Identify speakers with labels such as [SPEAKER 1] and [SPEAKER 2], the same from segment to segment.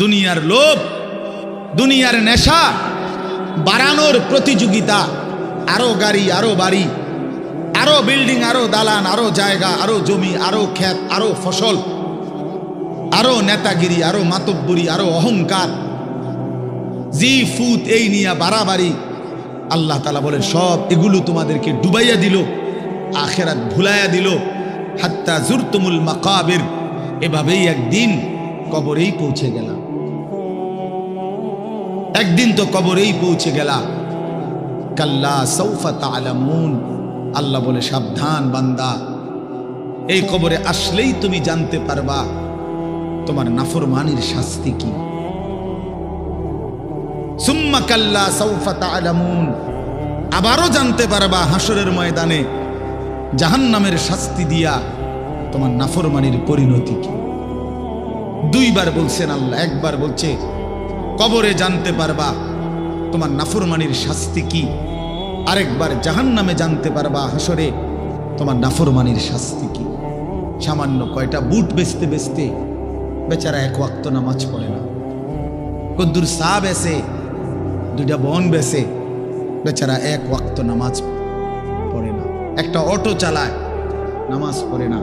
[SPEAKER 1] দুনিয়ার লোভ, দুনিয়ার নেশা বাড়ানোর প্রতিযোগিতা, আরো গাড়ি, আরো বাড়ি, আরো বিল্ডিং, আরো দালান, আরো জায়গা, আরো জমি, আরো ক্ষেত, আরো ফসল, আরো নেতাগিরি, আরো মাতব্বরি, আরো অহংকার, জি ফুত, এই নিয়ে বাড়াবাড়ি। আল্লাহ তাআলা বলে সব এগুলো তোমাদেরকে ডুবাইয়া দিল, আখিরাত ভুলাইয়া দিল। হাত্তা জুরতুমুল মাকাবির, এভাবেই একদিন কবরেই পৌঁছে গেলাম। একদিন তো কবরেই পৌঁছে গেলা। কাল্লা সাউফা তা'লামুন, আল্লাহ বলে সাবধান বান্দা, এই কবরে আসলেই তুমি জানতে পারবা তোমার নাফরমানির শাস্তি কি। সুম্মা কাল্লা সাউফা তা'লামুন, আবারও জানতে পারবা হাসরের ময়দানে জাহান্নামের শাস্তি দিয়া তোমার নাফরমানির পরিণতি কি। দুইবার বলছেন আল্লাহ, একবার বলছে কবরে জানতে পারবা তোমার নাফরমানির শাস্তি কি, আরেকবার জাহান্নামে জানতে পারবা হাসরে তোমার নাফরমানির শাস্তি কি। সামান্য কয়টা বুট বেচতে বেচতে বেচারা এক ওয়াক্ত নামাজ পড়ে না, কদ্দুর চা বেচে, দুইটা বন বেচে, বেচারা এক ওয়াক্ত নামাজ পড়ে না। একটা অটো চালায়, নামাজ পড়ে না।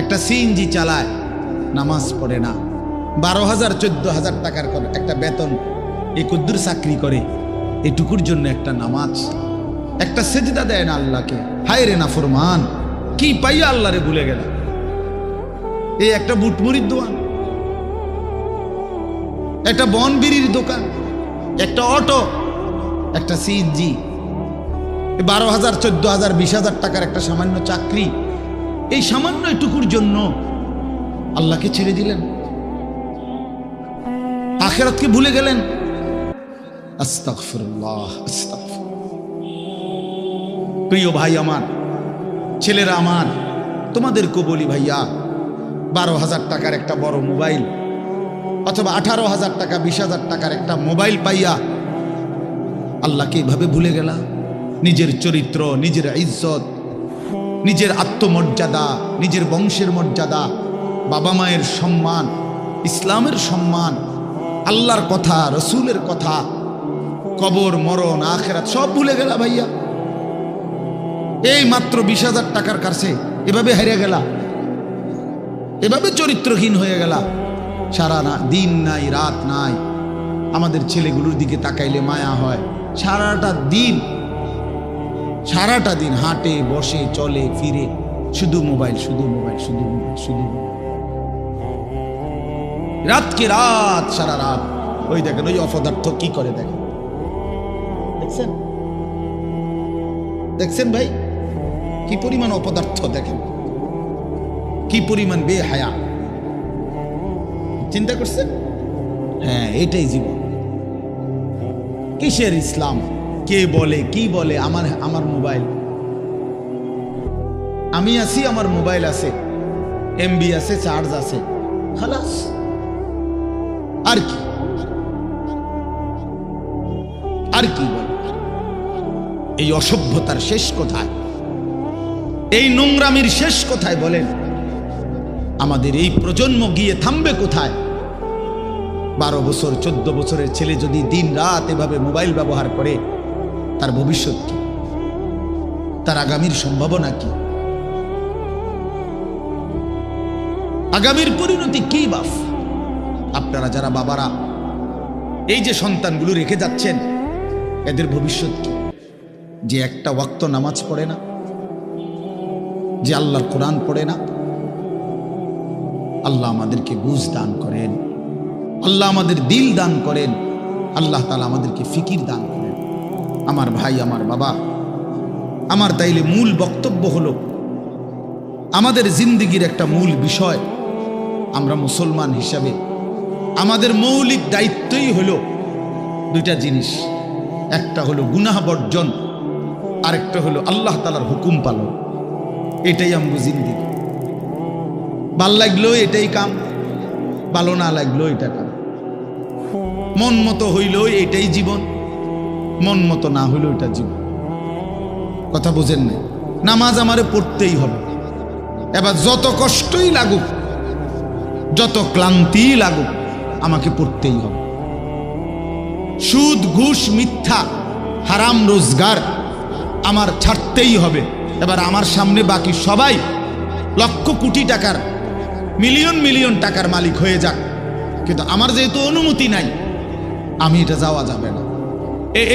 [SPEAKER 1] একটা সিএনজি চালায়, নামাজ পড়ে না। 12,000 14,000 টাকার একটা বেতন, এই কদ্দুর চাকরি করে, এটুকুর জন্য একটা নামাজ, একটা সেজদা দেয় না আল্লাহকে। হায় রে নাফরমান, কি পাইয়া আল্লাহরে ভুলে গেল। এই একটা বুটমুড়ির দোকান, একটা বন বিড়ির দোকান, একটা অটো, একটা সিএনজি, 12,000 14,000 20,000 টাকার একটা সামান্য চাকরি, এই সামান্য এটুকুর জন্য আল্লাহকে ছেড়ে দিলেন, আখিরাতকে ভুলে গেলেন। আস্তাগফিরুল্লাহ, আস্তাগফিরুল্লাহ। প্রিয় ভাই আমার, ছেলেরা আমার, তোমাদেরকে বলি ভাইয়া, 12,000 টাকার একটা বড় মোবাইল অথবা 18,000 টাকা 20,000 টাকার একটা মোবাইল পাইয়া আল্লাহকে এইভাবে ভুলে গেলা। নিজের চরিত্র, নিজের ইজ্জত, নিজের আত্মমর্যাদা, নিজের বংশের মর্যাদা, বাবা মায়ের সম্মান, ইসলামের সম্মান, আল্লাহর কথা, রসুলের কথা, কবর, মরণ, আখিরাত সব ভুলে গেলা ভাইয়া। এই মাত্র 20,000 টাকার কাছে এভাবে হেরে গেলা, এভাবে চরিত্রহীন হয়ে গেলা। সারা দিন নাই, রাত নাই। আমাদের ছেলেগুলোর দিকে তাকাইলে মায়া হয়। সারাটা দিন হাঁটে, বসে, চলে, ফিরে, শুধু মোবাইল, শুধু মোবাইল, শুধু মোবাইল, শুধু মোবাইল। রাতকে রাত, সারা রাত। ওই দেখেন ওই অপদার্থ কি করে, দেখেন, দেখছেন, দেখছেন ভাই কি পরিমাণ অপদার্থ, দেখেন কি পরিমাণ বেহায়া। চিন্তা করছেন? হ্যাঁ, এটাই জীবন। কিসের ইসলাম? কে বলে কি বলে? আমার মোবাইল, আমি আছি, আমার মোবাইল আছে, এমবি আছে, চার্জ আছে, খালাস। আর কি, আর কি বলে? এই অসভ্যতার শেষ কোথায়? এই নোংরামির শেষ কোথায় বলেন? আমাদের এই প্রজন্ম গিয়ে থামবে কোথায়? 12 বছর 14 বছরের ছেলে যদি দিন রাত এভাবে মোবাইল ব্যবহার করে, তার ভবিষ্যৎ কি? তার আগামীর সম্ভাবনা কি? আগামীর পরিণতি কি বাপ? আপনারা যারা বাবারা এই যে সন্তানগুলো রেখে যাচ্ছেন, এদের ভবিষ্যৎ কি? যে একটা ওয়াক্ত নামাজ পড়ে না, যে আল্লাহর কোরআন পড়ে না। আল্লাহ আমাদেরকে বুঝ দান করেন, আল্লাহ আমাদের দিল দান করেন, আল্লাহ তাআলা আমাদেরকে ফিকির দান করেন। আমার ভাই, আমার বাবা, আমার তাইলে মূল বক্তব্য হলো, আমাদের জিন্দেগির একটা মূল বিষয়, আমরা মুসলমান হিসাবে আমাদের মৌলিক দায়িত্বই হলো দুইটা জিনিস। একটা হলো গুনাহ বর্জন, আরেকটা হলো আল্লাহ তাআলার হুকুম পালন। এটাই আমগো জিন্দেগি। ভাল লাগলো এটাই কাম, ভালো না লাগলো এটা কাম। মন মতো হইলো এটাই জীবন, মন মতো না হইলো এটা জীবন। কথা বুঝেন না? নামাজ আমারে পড়তেই হবে। এবার যত কষ্টই লাগুক, যত ক্লান্তি লাগুক, আমাকে পড়তেই হবে। সুদ ঘুষ মিথ্যা হারাম রোজগার আমার ছাড়তেই হবে। এবার আমার সামনে বাকি সবাই লক্ষ কোটি টাকার মিলিয়ন মিলিয়ন টাকার মালিক হয়ে যাক, কিন্তু আমার যেহেতু অনুমতি নাই, আমি এটা যাওয়া যাবে না।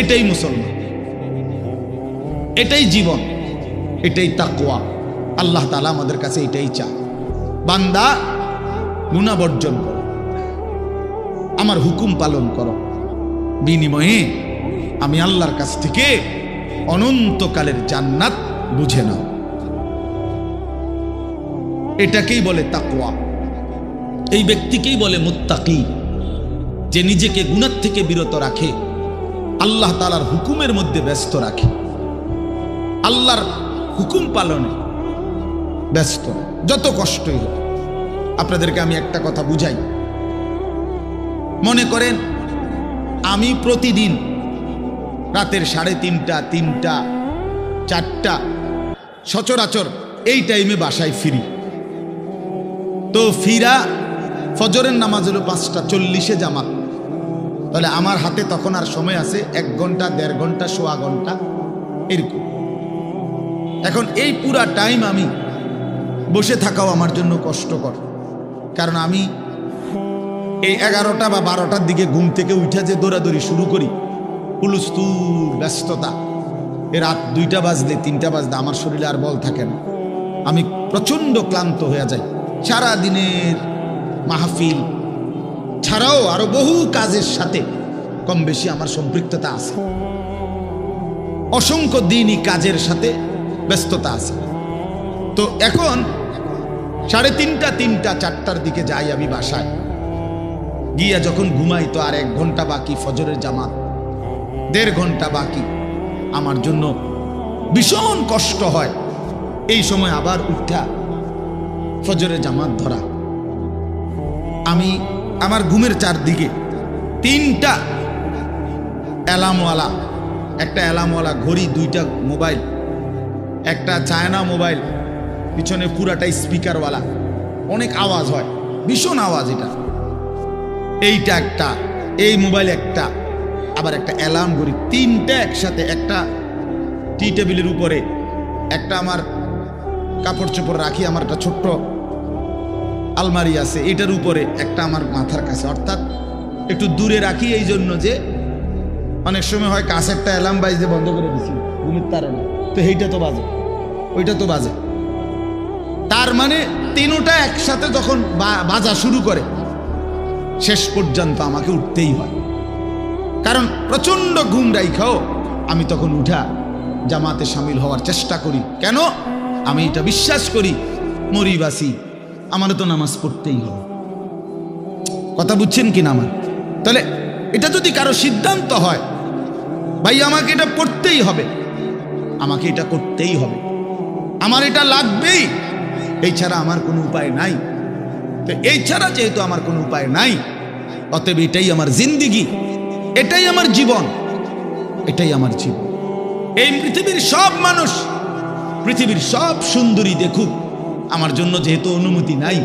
[SPEAKER 1] এটাই মুসলমান, এটাই জীবন, এটাই তাকওয়া। আল্লাহ তাআলা আমাদের কাছে এটাই চায়, বান্দা গুনাহ বর্জন করো, আমার হুকুম পালন করো, বিনিময়ে আমি আল্লাহর কাছ থেকে অনন্তকালের জান্নাত বুঝে নাও। এটাকেই বলে তাকওয়া। এই ব্যক্তিকেই বলে মুত্তাকি, যে নিজেকে গুনাহ থেকে বিরত রাখে, আল্লাহ তাআলার হুকুমের মধ্যে ব্যস্ত রাখে, আল্লাহর হুকুম পালনে ব্যস্ত, যত কষ্টই হোক। আপনাদেরকে আমি একটা কথা বুঝাই। মনে করেন আমি প্রতিদিন রাতের 3:30, 3টা, 4টা সচরাচর এই টাইমে বাসায় ফিরি। তো ফিরা ফজরের নামাজ হলো 5:40 জামাত, তাহলে আমার হাতে তখন আর সময় আছে 1 ঘন্টা, 1.5 ঘন্টা, 1.25 ঘন্টা এরকম। এখন এই পুরা টাইম আমি বসে থাকাও আমার জন্য কষ্টকর, কারণ আমি এই 11টা বা 12টার দিকে ঘুম থেকে উঠে যে দৌড়াদৌড়ি শুরু করি, হুলস্থুল ব্যস্ততা, এ রাত 2টা বাজলে 3টা বাজলে আমার শরীরে আর বল থাকে না, আমি প্রচণ্ড ক্লান্ত হয়ে যাই। সারা দিনের মাহফিল ছাড়াও আরো বহু কাজের সাথে কম বেশি আমার সম্পৃক্ততা আছে, অসংখ্য দিনই কাজের সাথে ব্যস্ততা আছে। তো এখন 3:30, 3টা, 4টার দিকে যাই আমি বাসায়, গিয়া যখন ঘুমাই তো আর 1 ঘন্টা বাকি ফজরের জামাত, 1.5 ঘন্টা বাকি। আমার জন্য ভীষণ কষ্ট হয় এই সময় আবার উঠা ফজরের জামাত ধরা। আমি আমার ঘুমের চারদিকে 3টা অ্যালার্মওয়ালা, একটা অ্যালার্মওয়ালা ঘড়ি, 2টা মোবাইল, একটা চায়না মোবাইল, পিছনে পুরাটাই স্পিকারওয়ালা, অনেক আওয়াজ হয়, ভীষণ আওয়াজ। এইটা একটা, এই মোবাইল একটা, আবার একটা অ্যালার্ম ঘড়ি, 3টা একসাথে। একটা টি টেবিলের উপরে, একটা আমার কাপড় চোপড় রাখি, আমার একটা ছোট্ট আলমারি আছে, এটার উপরে একটা আমার মাথার কাছে, অর্থাৎ একটু দূরে রাখি এই জন্য যে অনেক সময় হয় কাছে একটা অ্যালার্ম বাজতে বন্ধ করে দিছি ঘুমের তাড়না, তো এইটা তো বাজে, ওইটা তো বাজে। তার মানে 3টা একসাথে যখন বাজা শুরু করে, শেষ পর্যন্ত আমাকে উঠতেই হয়, কারণ প্রচন্ড ঘুম রাইখাও আমি তখন উঠা জামাতে শামিল হওয়ার চেষ্টা করি। কেন? আমি এটা বিশ্বাস করি, মরিবাসি আমারও তো নামাজ পড়তেই হবে। কথা বুঝছেন কি না আমার? তাহলে এটা যদি কারো সিদ্ধান্ত হয়, ভাই আমাকে এটা পড়তেই হবে, আমাকে এটা করতেই হবে, আমার এটা লাগবেই, এই ছাড়া আমার কোনো উপায় নাই। তো এই ছাড়া যেহেতু আমার কোনো উপায় নাই, অতএব এটাই আমার জিন্দিগি, এটাই আমার জীবন, এটাই আমার জীবন। এই পৃথিবীর সব মানুষ, পৃথিবীর সব সুন্দরী দেখুক, আমার জন্য যেহেতু অনুমতি নাই,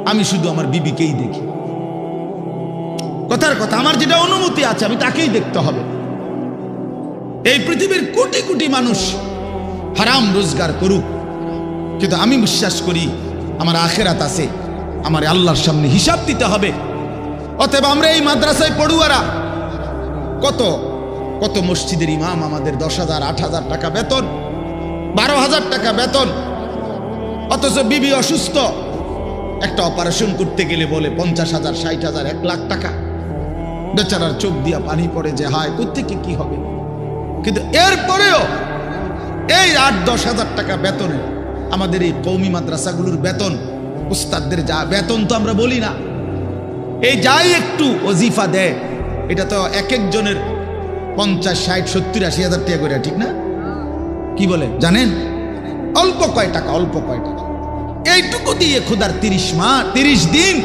[SPEAKER 1] আমি শুধু আমার বিবিকেই দেখি। কথার কথা, আমার যেটা অনুমতি আছে আমি তাকেই দেখতে হবে। এই পৃথিবীর কোটি কোটি মানুষ হারাম রোজগার করুক, কিন্তু আমি বিশ্বাস করি আমার আখিরাত আছে, আমার আল্লাহর সামনে হিসাব দিতে হবে। অতএব আমরা এই মাদ্রাসায় পড়ুয়ারা, কত কত মসজিদের ইমাম, আমাদের 10,000, 8,000 টাকা বেতন, 12,000 টাকা বেতন, অথচ বিবি অসুস্থ, একটা অপারেশন করতে গেলে বলে 50,000, 60,000, 1 লাখ টাকা। বেচারার চোখ দিয়া পানি পড়ে যে হায় কোত্থেকে কি হবে। কিন্তু এরপরেও এই 8-10 হাজার টাকা বেতনে আমাদের এই কওমি মাদ্রাসাগুলোর বেতন, উস্তাদদের যা বেতন তো আমরা বলি না, এই যাই একটু ওজিফা দেয়, এটা তো এক একজনের 50, 60, 70, 80 হাজার টাকা করে, ঠিক না? কি বলে জানেন? অল্প কয় টাকা, অল্প কয় টাকা। এইটুকু দিয়ে খোদার 30 দিন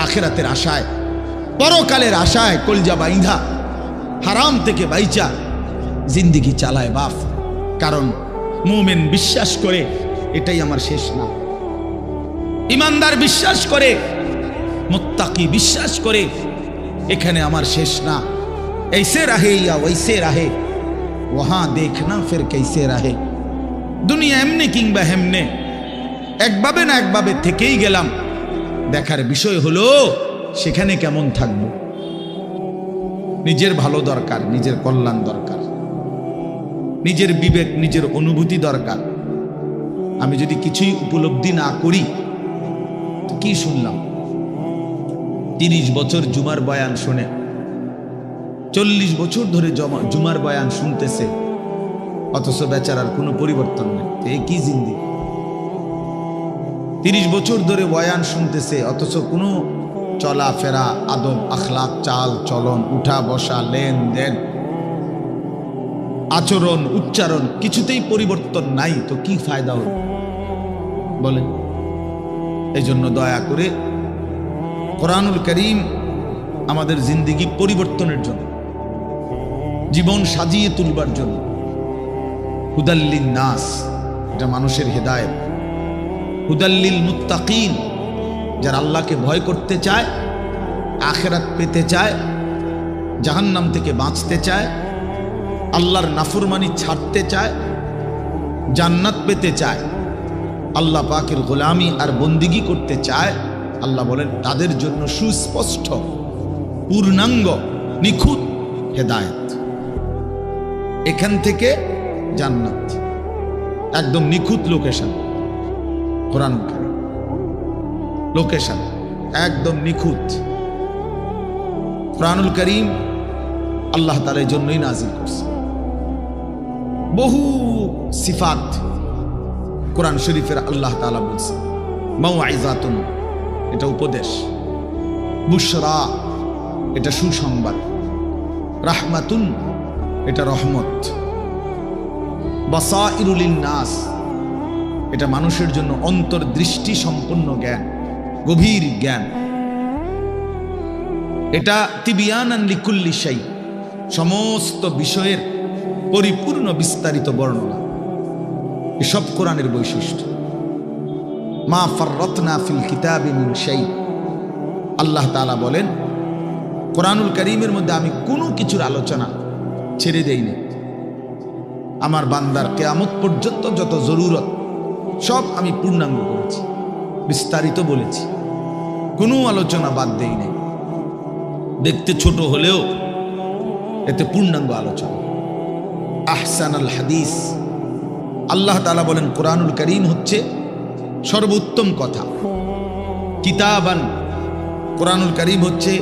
[SPEAKER 1] আখিরাতের আশায়, পরকালের আশায় কলজা বাইন্ধা হারাম থেকে বাইচা জিন্দিগি চালায় বাপ। কারণ মুমিন বিশ্বাস করে এটাই আমার শেষ না, ইমানদার বিশ্বাস করে মুত্তাকি বিশ্বাস করে এখানে আমার শেষ না, ऐसे रहे या वैसे रहे वहां देखना फिर कैसे रहे। দুনিয়া এমনি কিংবা হেমনে, একভাবে না একভাবে থেকেই গেলাম, দেখার বিষয় হলো সেখানে কেমন থাকব। নিজের ভালো দরকার, নিজের কল্যাণ দরকার, নিজের বিবেক, নিজের অনুভূতি দরকার। আমি যদি কিছুই উপলব্ধি না করি তো কি শুনলাম? 30 বছর জুমার বয়ান শুনে, 40 বছর ধরে জুমার বয়ান শুনতেছে, অথচ বেচারার কোনো পরিবর্তন নেই। তো এই কি জিন্দেগি? 30 বছর ধরে বয়ান শুনতেছে, অথচ কোনো চলাফেরা, আদব, আখলাক, চাল চলন, উঠা বসা, লেনদেন, আচরণ, উচ্চারণ কিছুতেই পরিবর্তন নাই। তো কি ফায়দা হল বলেন? এই জন্য দয়া করে কোরআনুল কারীম আমাদের জিন্দেগি পরিবর্তনের জন্য, জীবন সাজিয়ে তুলবার জন্য, হুদাল্লিন নাস, এটা মানুষের হেদায়েত, হুদাল্লিল মুত্তাকিন, যারা আল্লাহকে ভয় করতে চায়, আখিরাত পেতে চায়, জাহান্নাম থেকে বাঁচতে চায়, আল্লাহর নাফরমানি ছাড়তে চায়, জান্নাত পেতে চায়, আল্লাহ পাকের গোলামি আর বন্দিগি করতে চায়, আল্লাহ বলেন তাদের জন্য সুস্পষ্ট, পূর্ণাঙ্গ, নিখুঁত হেদায়েত। এখান থেকে জান্নাত, একদম নিখুঁত লোকেশন। কোরআন লোকেশন একদম নিখুঁত। কোরআনুল কারীম আল্লাহ তাআলা এর জন্যই নাজিল করছে। বহু সিফাত কোরআন শরীফের আল্লাহ তাআলা বলছে। মাউইযাতুন, এটা উপদেশ, বুশরা, এটা সুসংবাদ, রাহমাতুন, এটা রহমত, বাসাইরুল লিন্নাস, এটা মানুষের জন্য অন্তর্দৃষ্টি সম্পন্ন জ্ঞান, গভীর জ্ঞান, এটা তিবিয়ানান লিকুল্লি শাই, সমস্ত বিষয়ের পরিপূর্ণ বিস্তারিত বর্ণনা। এসব কোরআনের বৈশিষ্ট্য। মা ফাররাতনা ফিল কিতাবি মিন শাই, আল্লাহ তাআলা বলেন কোরআনুল কারীমের মধ্যে আমি কোনো কিছুর আলোচনা ছেড়ে দেই না। আমার বান্দার কিয়ামত পর্যন্ত যত জরুরত সব আমি পূর্ণাঙ্গ করেছি, বিস্তারিত বলেছি, কোনো আলোচনা বাদ দেই নাই। দেখতে ছোট হলেও এতে পূর্ণাঙ্গ আলোচনা। আহসানুল হাদিস, আল্লাহ তাআলা বলেন কোরআনুল কারীম হচ্ছে সর্বোত্তম কথা। কিতাবান, কোরআনুল কারীম হচ্ছে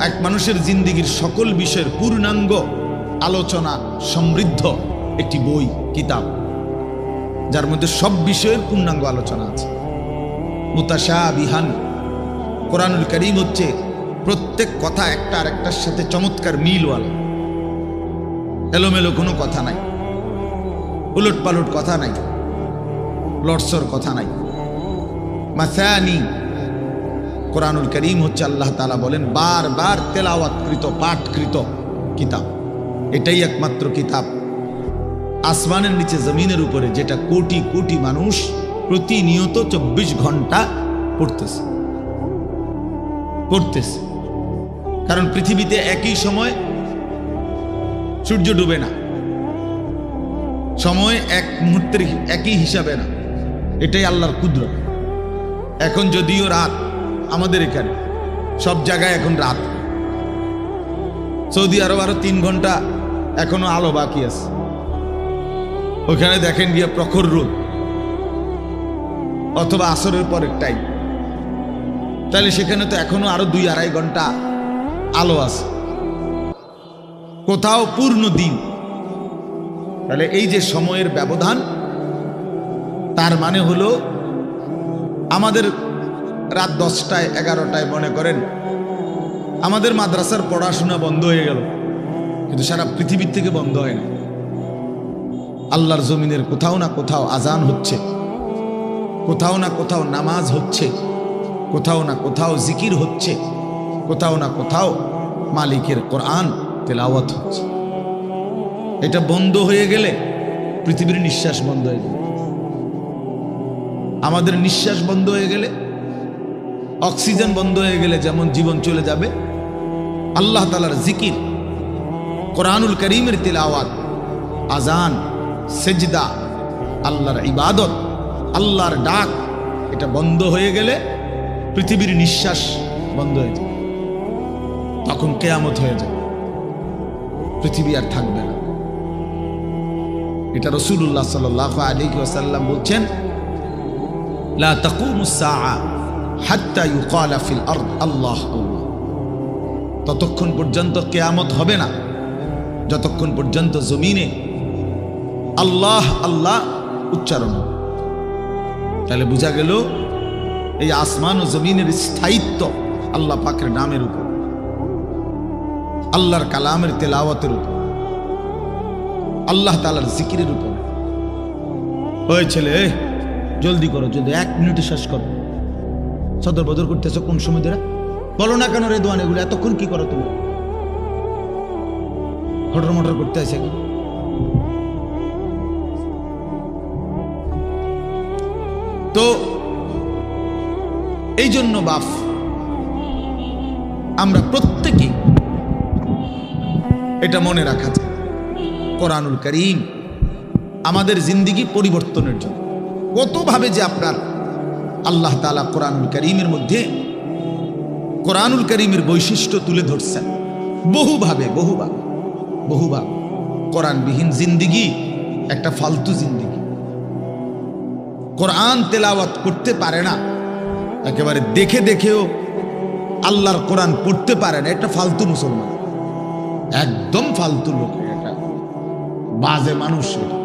[SPEAKER 1] এক মানুষের জিন্দেগির সকল বিষয়ের পূর্ণাঙ্গ আলোচনা সমৃদ্ধ একটি বই, কিতাব, যার মধ্যে সব বিষয়ের পূর্ণাঙ্গ আলোচনা আছে। মুতাশাবিহান, কোরআনুল কারীম হচ্ছে প্রত্যেক কথা একটা আরেকটার সাথে চমৎকার মিলওয়ালা, এলোমেলো কোনো কথা নাই, উলট পালট কথা নাই, লটসর কথা নাই। মাসানি, কোরআনুল কারীম হচ্ছে আল্লাহ তাআলা বলেন বারবার তেলাওয়াতকৃত, পাঠকৃত কিতাব। এটাই একমাত্র কিতাব আসমানের নিচে জমিনের উপরে যেটা কোটি কোটি মানুষ প্রতিনিয়ত 24 ঘন্টা পড়তেছে। কারণ পৃথিবীতে একই সময় সূর্য ডুবে না, সময় এক মুহূর্তের একই হিসাবে না, এটাই আল্লাহর কুদরত। এখন যদিও রাত, আমাদের এখানে সব জায়গায় এখন রাত, সৌদি আরব আরো 3 ঘন্টা এখনো আলো বাকি আছে। ওখানে দেখেন গিয়ে প্রখর রোদ, অথবা আসরের পরের টাইম, তাহলে সেখানে তো এখনো আরো 2-2.5 ঘন্টা আলো আছে, কোথাও পূর্ণ দিন। তাহলে এই যে সময়ের ব্যবধান, তার মানে হলো আমাদের রাত 10টায় 11টায় মনে করেন আমাদের মাদ্রাসার পড়াশোনা বন্ধ হয়ে গেল, কিন্তু সারা পৃথিবীর থেকে বন্ধ হয় না। আল্লাহর জমিনের কোথাও না কোথাও আজান হচ্ছে, কোথাও না কোথাও নামাজ হচ্ছে, কোথাও না কোথাও জিকির হচ্ছে, কোথাও না কোথাও মালিকের কোরআন তেলাওয়াত হচ্ছে। এটা বন্ধ হয়ে গেলে পৃথিবীর নিঃশ্বাস বন্ধ হয়ে যাবে। আমাদের নিঃশ্বাস বন্ধ হয়ে গেলে অক্সিজেন বন্ধ হয়ে গেলে যেমন জীবন চলে যাবে, আল্লাহ তাআলার জিকির, কোরআনুল কারীমের তিলাওয়াত, আজান, সেজদা, আল্লাহর ইবাদত, আল্লাহর ডাক, এটা বন্ধ হয়ে গেলে পৃথিবীর নিঃশ্বাস বন্ধ হয়ে যাবে। তখন কিয়ামত হয়ে যাবে, পৃথিবী আর থাকবে না। এটা রাসূলুল্লাহ সাল্লাল্লাহু আলাইহি ওয়াসাল্লাম বলছেন, লা তাকুমুস সাআ হাত্তা ইউকালা ফিল আরদ আল্লাহ আল্লাহ। ততক্ষণ পর্যন্ত কিয়ামত হবে না যতক্ষণ পর্যন্ত জমিনে আল্লাহ আল্লাহ উচ্চারণ হবে। তাহলে বোঝা গেল এই আসমান ও জমিনের স্থায়িত্ব আল্লাহ পাকের নামের উপর, আল্লাহর কালামের তেলাওয়াতের উপর, আল্লাহ তাআলার জিকিরের উপর। ওই ছেলে, জলদি করো, যদি 1 মিনিটে শেষ করো। সদর বদর করতেছো কোন সময় ধরে? বলো না কেন রেদওয়ান, এগুলো এতক্ষণ কি করো তুমি? হটর মটর করতে আছে। তো এই জন্য বাপ, আমরা প্রত্যেকে এটা মনে রাখা যায়, কোরআনুল কারীম আমাদের জিন্দেগি পরিবর্তনের জন্য কতভাবে যে আপনার আল্লাহ তাআলা কোরআনুল কারীমের মধ্যে কোরআনুল কারীমের বৈশিষ্ট্য তুলে ধরছেন বহুভাবে। কোরআনবিহীন জিন্দেগি একটা ফালতু জিন্দেগি। কোরআন তেলাওয়াত করতে পারে না, একেবারে দেখে দেখেও আল্লাহর কোরআন পড়তে পারে না, এটা ফালতু মুসলমান, একদম ফালতু লোক, এটা বাজে মানুষ, এটা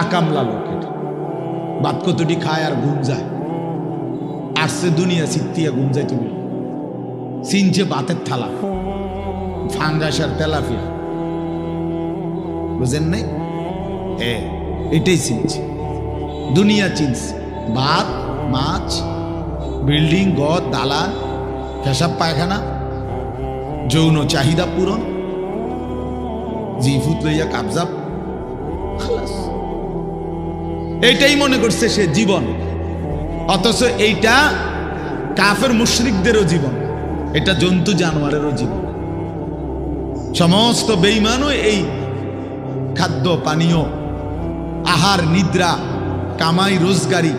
[SPEAKER 1] আকামলা লোক, এটা বাদ কতটি খায় আর ঘুম যায়। আসছে দুনিয়া সিত্তিয়া ঘুম যায়, তুমি চিনছে বাতের থালা, ফাঙ্গাস আর তেলাপিয়া, বুঝেন নাই? এটাই চিনছে, দুনিয়া চিনছে। ভাত, মাছ, বিল্ডিং, ঘর, দালান, পেশাব পায়খানা, যৌন চাহিদা পূরণ, জিফুত লইয়া কাবজাব, খালাস, এইটাই মনে করছে সে জীবন। অথচ এইটা কাফের মুশরিকদেরও জীবন, এটা জন্তু জানোয়ারেরও জীবন। সমস্ত বেঈমানও এই খাদ্য পানীয়, আহার নিদ্রা, কামাই রোজগারি,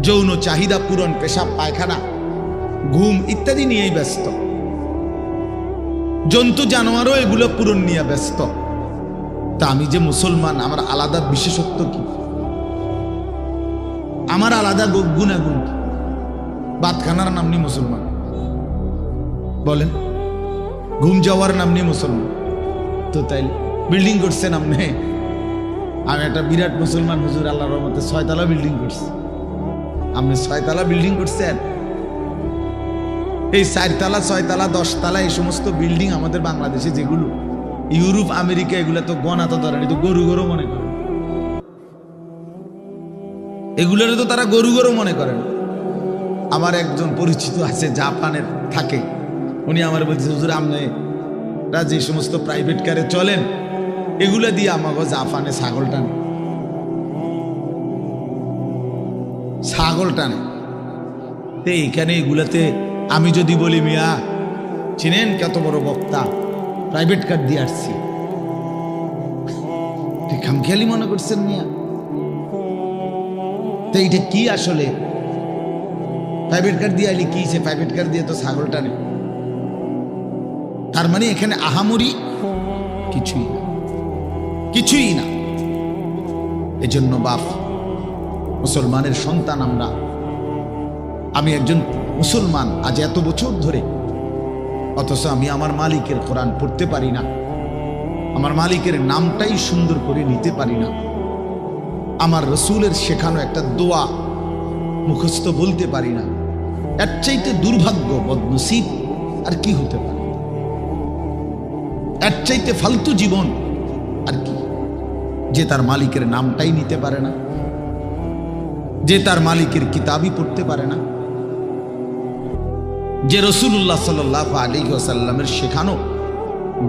[SPEAKER 1] যৌন চাহিদা পূরণ, পেশাব পায়খানা, ঘুম ইত্যাদি নিয়েই ব্যস্ত। জন্তু জানোয়ারও এগুলো পূরণ নিয়ে ব্যস্ত। তা আমি যে মুসলমান, আমার আলাদা বিশেষত্ব কি? আমার আলাদা গুণাগুণ কি? বাতখানার নাম নিয়ে মুসলমান বলেন, ঘুম যাওয়ার নাম নিয়ে মুসলমান। তো তাই বিল্ডিং করছেন আপনি, আমি একটা বিরাট মুসলমান, হুজুর আল্লাহর রহমতে 6 তলা বিল্ডিং করছি। আপনি 6 তলা বিল্ডিং করছেন? এই 4 তলা, 6 তলা, 10 তলা এই সমস্ত বিল্ডিং আমাদের বাংলাদেশে যেগুলো, ইউরোপ আমেরিকা, এগুলো তো গণা তো ধরেন, তো গরু গরু মনে করেন, এগুলোর তো তারা গরু গরু মনে করেন। আমার একজন পরিচিত আছে, জাপানের থাকে, উনি আমার বলছে, হুজুর আপনারা যে সমস্ত প্রাইভেট কারে চলেন, এগুলো দিয়ে আমাকে জাপানে ছাগল টানে। এইখানে এগুলাতে আমি যদি বলি, মিয়া চিনেন কত বড় বক্তা, প্রাইভেট কার দিয়ে আসছি, খামখেয়ালি মনে করছেন মিয়া? তো এইটা কি আসলে? প্রাইভেট কার দিয়ে আইলি কি, সে প্রাইভেট কার দিয়ে তো ছাগল টানে। তার মানে এখানে আহামরি কিছুই না। এজন্য বাপ, মুসলমানের সন্তান আমরা, আমি একজন মুসলমান আজ এত বছর ধরে, অথচ আমি আমার মালিকের কোরআন পড়তে পারি না, আমার মালিকের নামটাই সুন্দর করে নিতে পারি না, আমার রসুলের শেখানো একটা দোয়া মুখস্থ বলতে পারি না। এর চাইতে দুর্ভাগ্য, বদনসিব আর কি হতে পারে? এর চাইতে ফালতু জীবন আর কি? যে তার মালিকের নামটাই নিতে পারে না, যে তার মালিকের কিতাবই পড়তে পারে না, যে রাসূলুল্লাহ সাল্লাল্লাহু আলাইহি ওয়াসাল্লামের শেখানো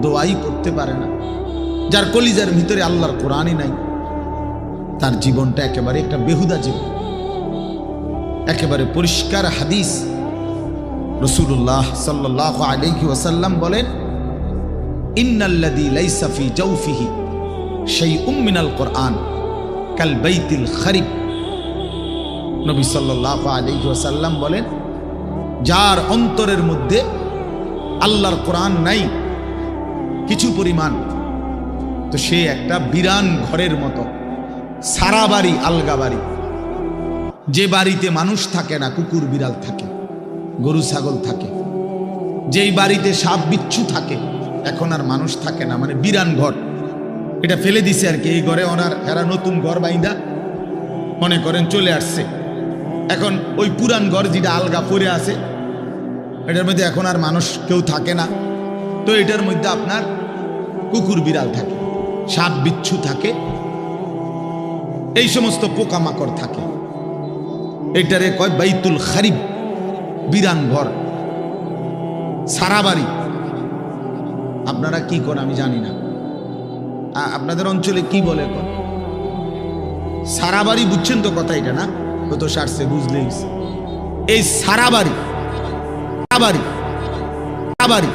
[SPEAKER 1] দোয়াই পড়তে পারে না, যার কলিজার ভিতরে আল্লাহর কোরআনই নাই, তার জীবনটা একেবারে একটা বেহুদা জীবন, একেবারে পরিষ্কার হাদিস। রাসূলুল্লাহ সাল্লাল্লাহু আলাইহি ওয়াসাল্লাম বলেন, ইন্নাল্লাযী লাইসা ফি জাওফিহি শাইউম মিনাল কুরআন কাল বাইতিল খারিব। নবী সাল্লাল্লাহু আলাইহি ওয়াসাল্লাম বলেন, যার অন্তরের মধ্যে আল্লাহর কোরআন নাই কিছু পরিমাণ, তো সে একটা বিরান ঘরের মতো, সারা বাড়ি আলগা বাড়ি। যে বাড়িতে মানুষ থাকে না, কুকুর বিড়াল থাকে, গরু ছাগল থাকে, যেই বাড়িতে সাপ বিচ্ছু থাকে, এখন আর মানুষ থাকে না, মানে বিরান ঘর। এটা ফেলে দিছে আর কি। এই ঘরে ওনার এরা নতুন ঘর বাইন্দা মনে করেন চলে আসছে। এখন ওই পুরান ঘর যেটা আলগা পড়ে আছে, এটার মধ্যে এখন আর মানুষ কেউ থাকে না, তো এটার মধ্যে আপনার কুকুর বিড়াল থাকে, সাপ বিচ্ছু থাকে, এই সমস্ত পোকামাকড় থাকে। এটারে কয় বাইতুল খারিব, বিরান ঘর, সারা বাড়ি। আপনারা কি করেন আমি জানি না, আপনাদের অঞ্চলে কি বলে কর সারা বাড়ি, বুঝছেন তো কথা এটা না? কত সারছে বুঝলেই। এই সারা বাড়ি, সারা বাড়ি, সারা বাড়ি